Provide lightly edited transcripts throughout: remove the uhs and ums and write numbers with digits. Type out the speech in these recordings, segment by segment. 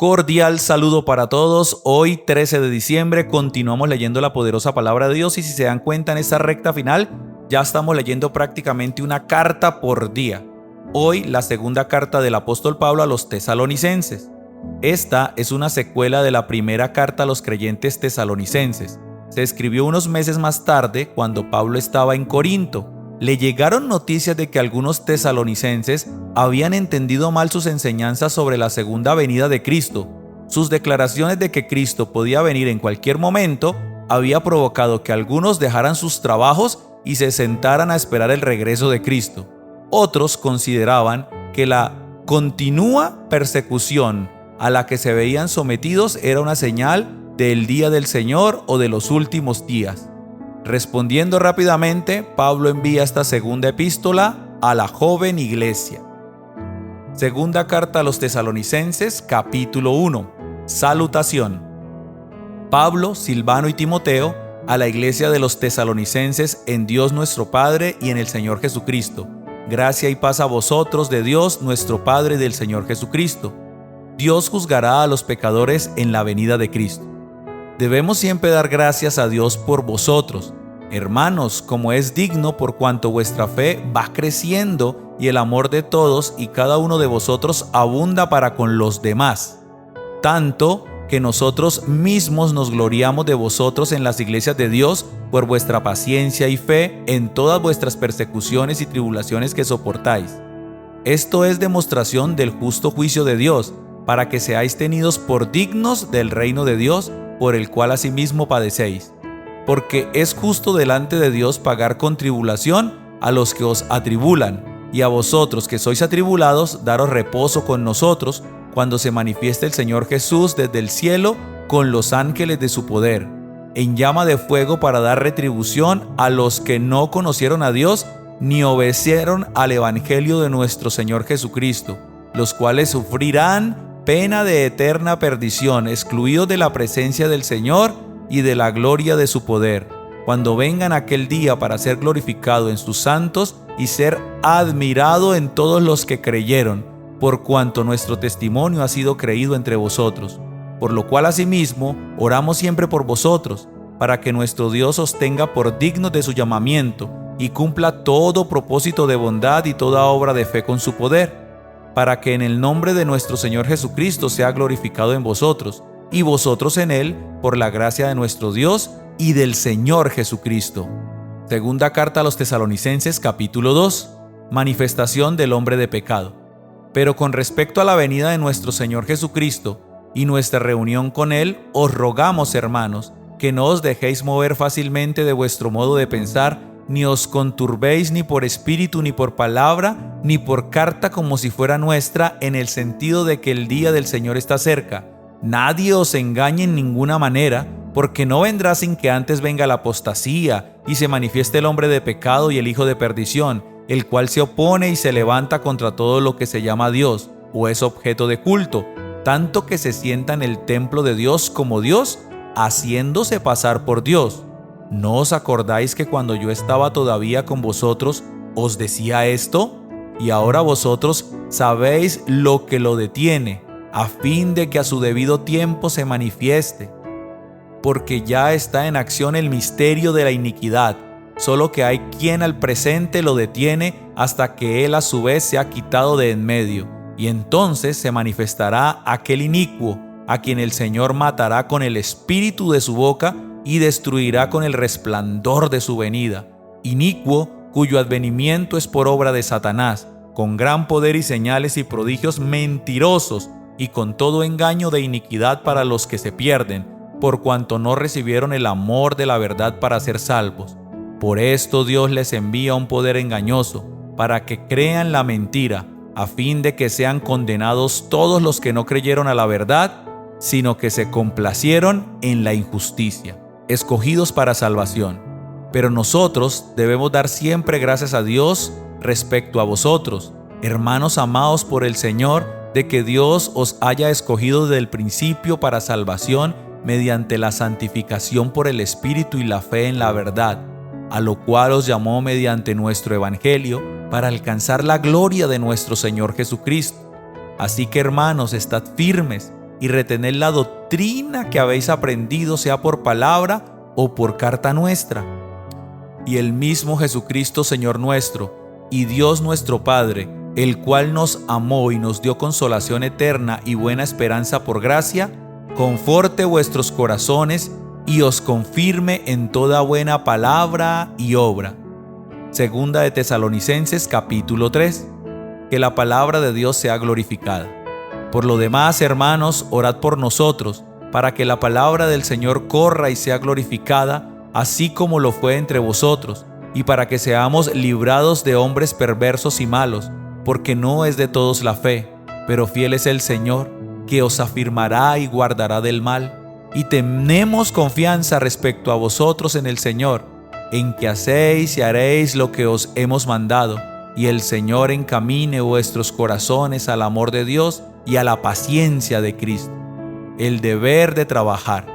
Cordial saludo para todos. Hoy, 13 de diciembre, continuamos leyendo la poderosa palabra de Dios y si se dan cuenta en esta recta final, ya estamos leyendo prácticamente una carta por día. Hoy, la segunda carta del apóstol Pablo a los tesalonicenses. Esta es una secuela de la primera carta a los creyentes tesalonicenses. Se escribió unos meses más tarde, cuando Pablo estaba en Corinto. Le llegaron noticias de que algunos tesalonicenses habían entendido mal sus enseñanzas sobre la segunda venida de Cristo. Sus declaraciones de que Cristo podía venir en cualquier momento había provocado que algunos dejaran sus trabajos y se sentaran a esperar el regreso de Cristo. Otros consideraban que la continua persecución a la que se veían sometidos era una señal del día del Señor o de los últimos días. Respondiendo rápidamente, Pablo envía esta segunda epístola a la joven iglesia. Segunda carta a los tesalonicenses, capítulo 1. Salutación. Pablo, Silvano y Timoteo, a la iglesia de los tesalonicenses en Dios nuestro Padre y en el Señor Jesucristo. Gracia y paz a vosotros de Dios nuestro Padre y del Señor Jesucristo. Dios juzgará a los pecadores en la venida de Cristo. Debemos siempre dar gracias a Dios por vosotros, hermanos, como es digno por cuanto vuestra fe va creciendo y el amor de todos y cada uno de vosotros abunda para con los demás. Tanto que nosotros mismos nos gloriamos de vosotros en las iglesias de Dios por vuestra paciencia y fe en todas vuestras persecuciones y tribulaciones que soportáis. Esto es demostración del justo juicio de Dios, para que seáis tenidos por dignos del reino de Dios, por el cual asimismo padecéis. Porque es justo delante de Dios pagar con tribulación a los que os atribulan, y a vosotros que sois atribulados, daros reposo con nosotros, cuando se manifieste el Señor Jesús desde el cielo con los ángeles de su poder, en llama de fuego para dar retribución a los que no conocieron a Dios, ni obedecieron al Evangelio de nuestro Señor Jesucristo, los cuales sufrirán pena de eterna perdición, excluidos de la presencia del Señor y de la gloria de su poder, cuando vengan aquel día para ser glorificado en sus santos y ser admirado en todos los que creyeron, por cuanto nuestro testimonio ha sido creído entre vosotros. Por lo cual asimismo oramos siempre por vosotros, para que nuestro Dios os tenga por dignos de su llamamiento y cumpla todo propósito de bondad y toda obra de fe con su poder, para que en el nombre de nuestro Señor Jesucristo sea glorificado en vosotros, y vosotros en Él, por la gracia de nuestro Dios y del Señor Jesucristo. Segunda carta a los tesalonicenses, capítulo 2. Manifestación del hombre de pecado. Pero con respecto a la venida de nuestro Señor Jesucristo y nuestra reunión con Él, os rogamos, hermanos, que no os dejéis mover fácilmente de vuestro modo de pensar, ni os conturbéis ni por espíritu, ni por palabra, ni por carta como si fuera nuestra, en el sentido de que el día del Señor está cerca. Nadie os engañe en ninguna manera, porque no vendrá sin que antes venga la apostasía, y se manifieste el hombre de pecado y el hijo de perdición, el cual se opone y se levanta contra todo lo que se llama Dios, o es objeto de culto, tanto que se sienta en el templo de Dios como Dios, haciéndose pasar por Dios. ¿No os acordáis que cuando yo estaba todavía con vosotros os decía esto? Y ahora vosotros sabéis lo que lo detiene, a fin de que a su debido tiempo se manifieste. Porque ya está en acción el misterio de la iniquidad, solo que hay quien al presente lo detiene hasta que él a su vez se ha quitado de en medio. Y entonces se manifestará aquel inicuo, a quien el Señor matará con el espíritu de su boca y destruirá con el resplandor de su venida. Inicuo, cuyo advenimiento es por obra de Satanás, con gran poder y señales y prodigios mentirosos, y con todo engaño de iniquidad para los que se pierden, por cuanto no recibieron el amor de la verdad para ser salvos. Por esto Dios les envía un poder engañoso, para que crean la mentira, a fin de que sean condenados todos los que no creyeron a la verdad, sino que se complacieron en la injusticia, escogidos para salvación. Pero nosotros debemos dar siempre gracias a Dios respecto a vosotros, hermanos amados por el Señor, de que Dios os haya escogido desde el principio para salvación mediante la santificación por el Espíritu y la fe en la verdad, a lo cual os llamó mediante nuestro Evangelio para alcanzar la gloria de nuestro Señor Jesucristo. Así que, hermanos, estad firmes, y retened la doctrina que habéis aprendido, sea por palabra o por carta nuestra. Y el mismo Jesucristo, Señor nuestro, y Dios nuestro Padre, el cual nos amó y nos dio consolación eterna y buena esperanza por gracia, conforte vuestros corazones y os confirme en toda buena palabra y obra. Segunda de Tesalonicenses capítulo 3. Que la palabra de Dios sea glorificada. Por lo demás, hermanos, orad por nosotros, para que la palabra del Señor corra y sea glorificada, así como lo fue entre vosotros, y para que seamos librados de hombres perversos y malos, porque no es de todos la fe, pero fiel es el Señor, que os afirmará y guardará del mal. Y tenemos confianza respecto a vosotros en el Señor, en que hacéis y haréis lo que os hemos mandado, y el Señor encamine vuestros corazones al amor de Dios y a la paciencia de Cristo, el deber de trabajar.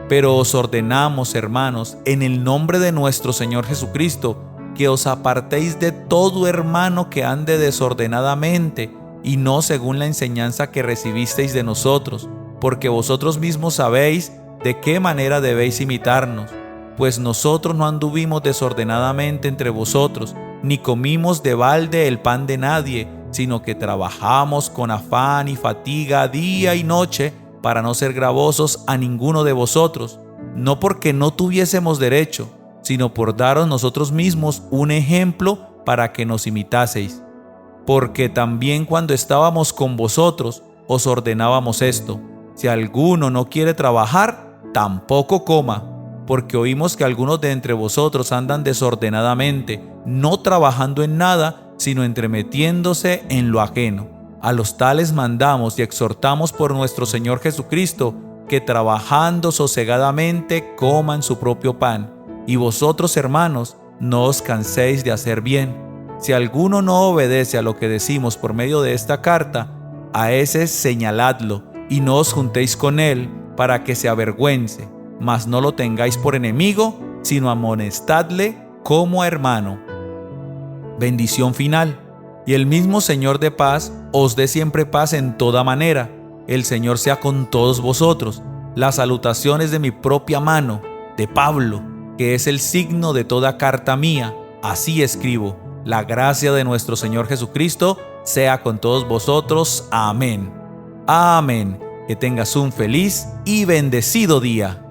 Pero os ordenamos, hermanos, en el nombre de nuestro Señor Jesucristo, que os apartéis de todo hermano que ande desordenadamente y no según la enseñanza que recibisteis de nosotros, porque vosotros mismos sabéis de qué manera debéis imitarnos, pues nosotros no anduvimos desordenadamente entre vosotros, ni comimos de balde el pan de nadie, sino que trabajamos con afán y fatiga día y noche para no ser gravosos a ninguno de vosotros, no porque no tuviésemos derecho, sino por daros nosotros mismos un ejemplo para que nos imitaseis. Porque también cuando estábamos con vosotros os ordenábamos esto: si alguno no quiere trabajar, tampoco coma, porque oímos que algunos de entre vosotros andan desordenadamente, no trabajando en nada, sino entremetiéndose en lo ajeno. A los tales mandamos y exhortamos por nuestro Señor Jesucristo, que trabajando sosegadamente coman su propio pan. Y vosotros, hermanos, no os canséis de hacer bien. Si alguno no obedece a lo que decimos por medio de esta carta, a ese señaladlo, y no os juntéis con él para que se avergüence, mas no lo tengáis por enemigo, sino amonestadle como a hermano. Bendición final. Y el mismo Señor de paz os dé siempre paz en toda manera. El Señor sea con todos vosotros. La salutación es de mi propia mano, de Pablo, que es el signo de toda carta mía. Así escribo. La gracia de nuestro Señor Jesucristo sea con todos vosotros. Amén. Amén. Que tengas un feliz y bendecido día.